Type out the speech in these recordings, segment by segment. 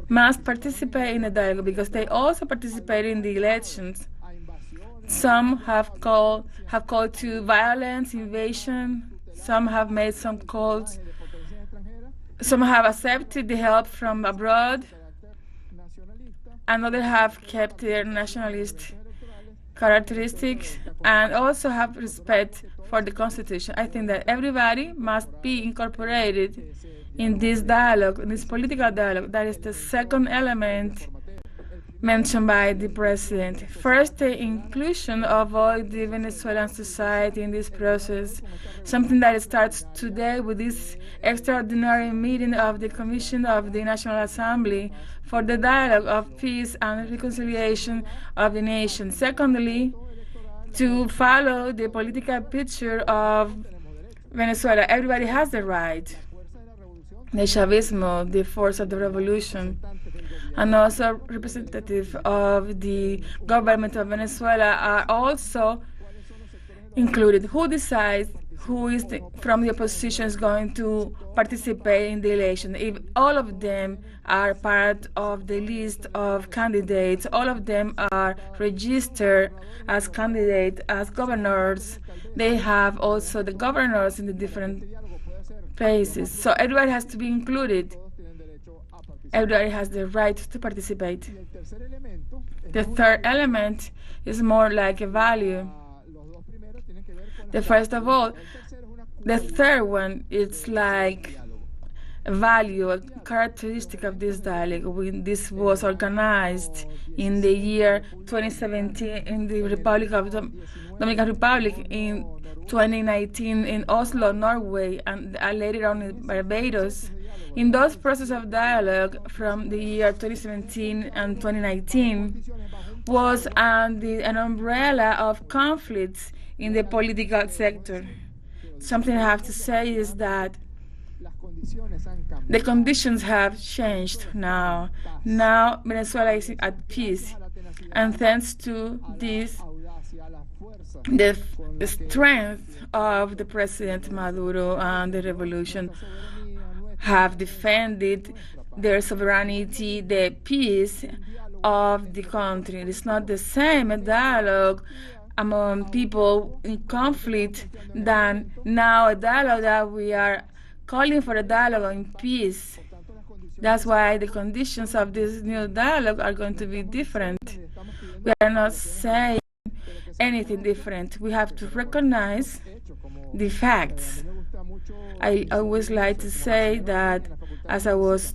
must participate in the dialogue because they also participate in the elections. Some have called to violence, invasion. Some have made some calls. Some have accepted the help from abroad, and others have kept their nationalist characteristics and also have respect for the Constitution. I think that everybody must be incorporated in this dialogue, in this political dialogue. That is the second element mentioned by the President. First, the inclusion of all the Venezuelan society in this process, something that starts today with this extraordinary meeting of the Commission of the National Assembly for the dialogue of peace and reconciliation of the nation. Secondly, to follow the political picture of Venezuela. Everybody has the right. The Chavismo, the force of the revolution, and also representative of the government of Venezuela are also included. Who decides who is from the opposition is going to participate in the election? If all of them are part of the list of candidates, all of them are registered as candidates, as governors, they have also the governors in the different places. So everybody has to be included. Everybody has the right to participate. The third element is more like a value. The first of all, the third one is like a value, a characteristic of this dialogue. When this was organized in the year 2017 in the Republic of Dominican Republic, in 2019 in Oslo, Norway, and later on in Barbados. In those processes of dialogue from the year 2017 and 2019 was an umbrella of conflicts in the political sector. Something I have to say is that the conditions have changed now. Now Venezuela is at peace, and thanks to this, the strength of the President Maduro and the revolution have defended their sovereignty, the peace of the country. It's not the same dialogue among people in conflict than now a dialogue that we are calling for a dialogue in peace. That's why the conditions of this new dialogue are going to be different. We are not saying anything different. We have to recognize the facts. I always like to say that, as I was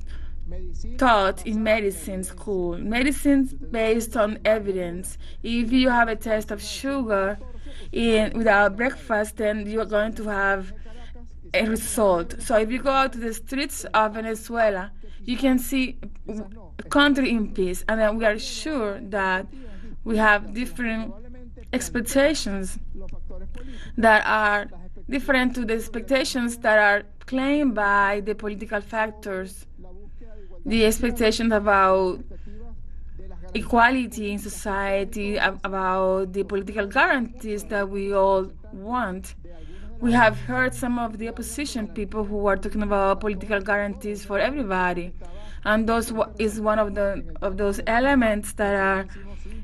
taught in medicine school, medicine based on evidence. If you have a test of sugar without breakfast, then you are going to have a result. So if you go out to the streets of Venezuela, you can see a country in peace, and then we are sure that we have different expectations that are different to the expectations that are claimed by the political factors. The expectations about equality in society, about the political guarantees that we all want. We have heard some of the opposition people who are talking about political guarantees for everybody, and those is one of those elements that are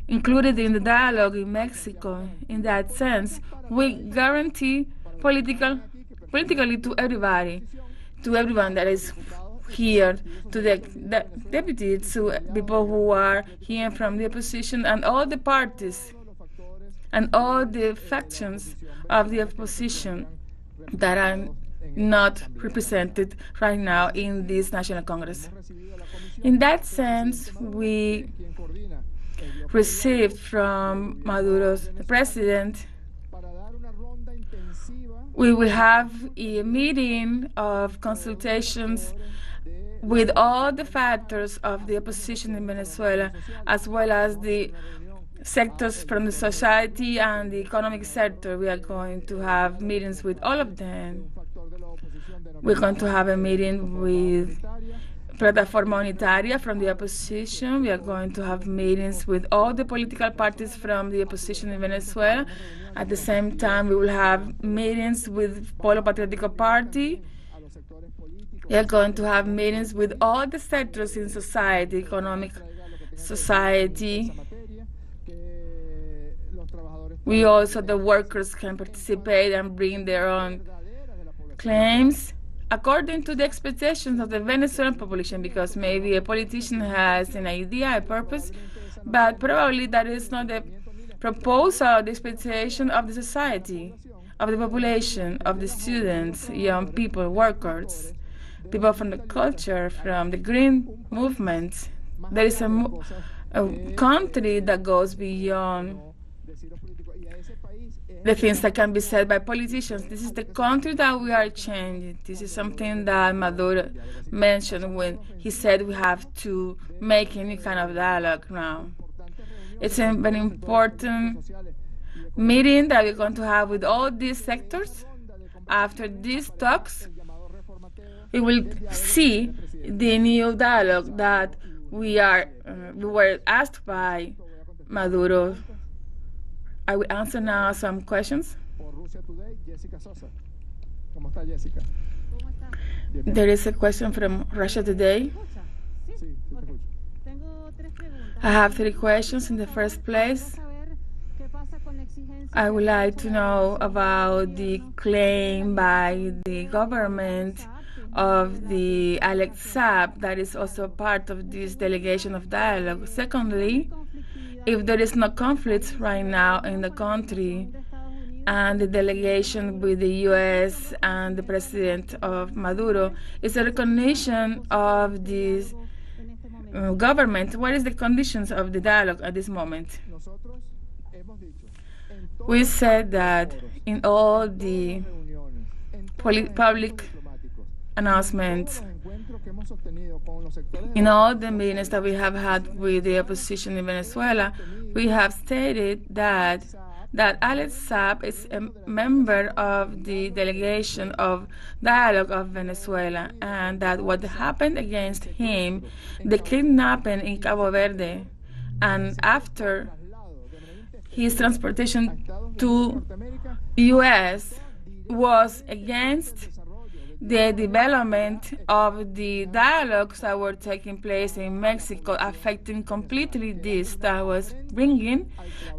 included in the dialogue in Mexico. In that sense, we guarantee politically to everybody, to everyone that is here, to the deputies, to people who are here from the opposition, and all the parties and all the factions of the opposition that are not represented right now in this National Congress. In that sense, we received from Maduro's president, we will have a meeting of consultations with all the factors of the opposition in Venezuela, as well as the sectors from the society and the economic sector. We are going to have meetings with all of them. We're going to have a meeting with Plataforma Unitaria from the opposition. We are going to have meetings with all the political parties from the opposition in Venezuela. At the same time, we will have meetings with Polo Patriótico Party, We are going to have meetings with all the sectors in society, economic society. We also, the workers can participate and bring their own claims according to the expectations of the Venezuelan population, because maybe a politician has an idea, a purpose, but probably that is not the proposal, the expectation of the society, of the population, of the students, young people, workers, people from the culture, from the green movement. There is a country that goes beyond the things that can be said by politicians. This is the country that we are changing. This is something that Maduro mentioned when he said we have to make any kind of dialogue now. It's a very important meeting that we're going to have with all these sectors. After these talks, we will see the new dialogue that we were asked by Maduro. I will answer now some questions. There is a question from Russia Today. I have 3 questions. In the first place, I would like to know about the claim by the government of the Alex Saab that is also part of this delegation of dialogue. Secondly, if there is no conflict right now in the country and the delegation with the U.S. and the president of Maduro is a recognition of this government, what is the conditions of the dialogue at this moment? We said that in all the public announcements, in all the meetings that we have had with the opposition in Venezuela, we have stated that Alex Saab is a member of the delegation of Dialogue of Venezuela, and that what happened against him, the kidnapping in Cabo Verde, and after his transportation to U.S. was against the development of the dialogues that were taking place in Mexico, affecting completely this, that was bringing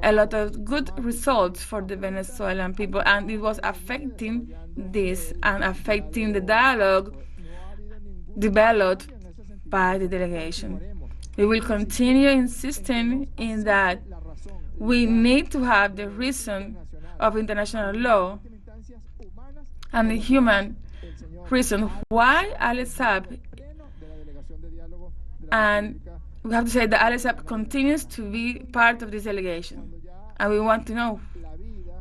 a lot of good results for the Venezuelan people, and it was affecting this and affecting the dialogue developed by the delegation. We will continue insisting in that we need to have the reason of international law and the human reason why Alex Saab, and we have to say that Alex Saab continues to be part of this delegation, and we want to know,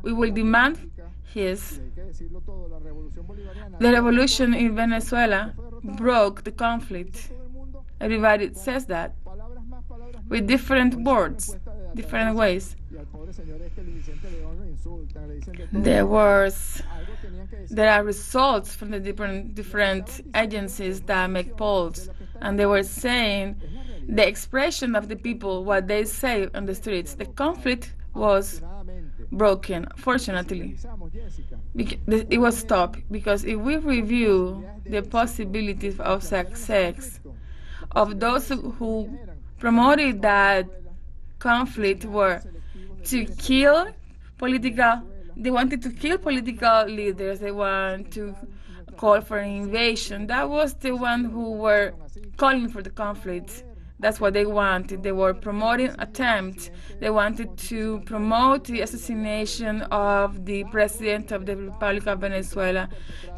we will demand his. The revolution in Venezuela broke the conflict. Everybody says that with different words, different ways. There are results from the different agencies that make polls, and they were saying the expression of the people, what they say on the streets. The conflict was broken, fortunately. It was stopped, because if we review the possibilities of success of those who promoted that conflict were to kill they wanted to kill political leaders, they want to call for an invasion. That was the one who were calling for the conflict. That's what they wanted. They were promoting attempts. They wanted to promote the assassination of the president of the Republic of Venezuela,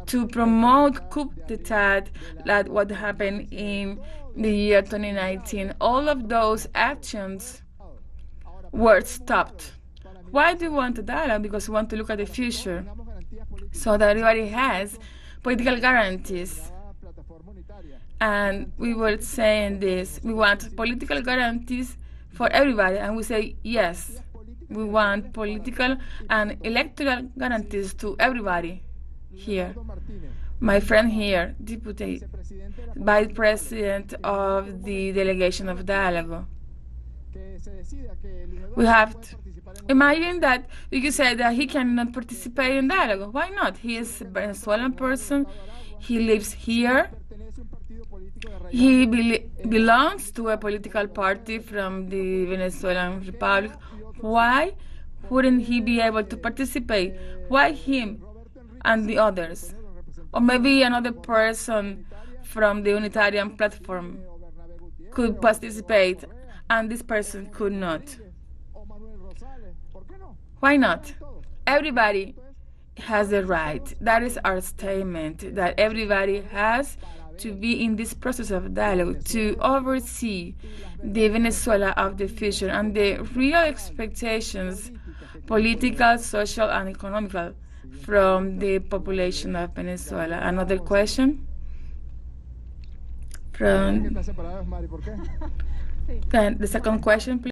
to promote coup d'etat, like what happened in the year 2019. All of those actions were stopped. Why do we want a dialogue? Because we want to look at the future, so that everybody has political guarantees. And we were saying this, we want political guarantees for everybody, and we say yes, we want political and electoral guarantees to everybody here. My friend here, Deputy, Vice President of the Delegation of Dialogue. We have to imagine that you could say that he cannot participate in dialogue. Why not? He is a Venezuelan person. He lives here. He belongs to a political party from the Venezuelan Republic. Why wouldn't he be able to participate? Why him and the others? Or maybe another person from the Unitarian platform could participate and this person could not. Why not? Everybody has a right. That is our statement, that everybody has to be in this process of dialogue, to oversee the Venezuela of the future and the real expectations, political, social, and economical, from the population of Venezuela. Another question? From the second question, please.